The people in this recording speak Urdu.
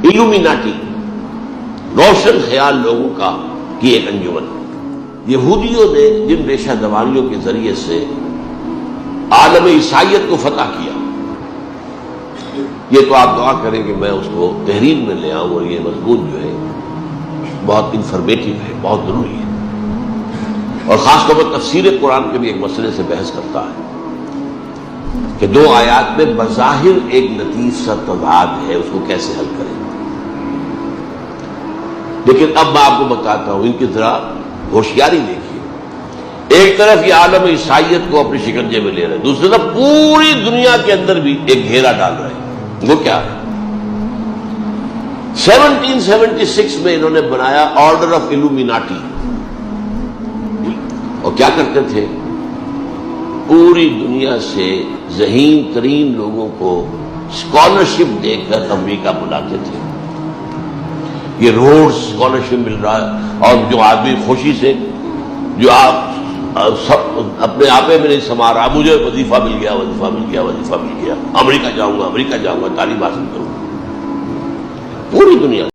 الومیناٹی، روشن خیال لوگوں کا کی ایک انجمن۔ یہودیوں نے جن ریشہ دوانیوں کے ذریعے سے عالم عیسائیت کو فتح کیا، یہ تو آپ دعا کریں کہ میں اس کو تحریر میں لے آؤں، اور یہ مضمون جو ہے بہت انفارمیٹیو ہے، بہت ضروری ہے، اور خاص طور پر تفسیر قرآن کے بھی ایک مسئلے سے بحث کرتا ہے کہ دو آیات میں بظاہر ایک لطیف سا تضاد ہے، اس کو کیسے حل کریں۔ لیکن اب میں آپ کو بتاتا ہوں، ان کی ذرا ہوشیاری دیکھیے۔ ایک طرف یہ عالم عیسائیت کو اپنے شکنجے میں لے رہے ہیں، دوسری طرف پوری دنیا کے اندر بھی ایک گھیرا ڈال رہے ہیں۔ وہ کیا ہے؟ 1776 میں انہوں نے بنایا آرڈر آف الومیناٹی، اور کیا کرتے تھے؟ پوری دنیا سے ذہین ترین لوگوں کو اسکالرشپ دے کر امریکہ بلاتے تھے۔ یہ روڈ اسکالرشپ مل رہا ہے، اور جو آدمی خوشی سے، جو آپ اپنے آپے میں نہیں سما رہا، مجھے وظیفہ مل گیا، وظیفہ مل گیا، وظیفہ مل گیا، امریکہ جاؤں گا، امریکہ جاؤں گا، تعلیم حاصل کروں گا، پوری دنیا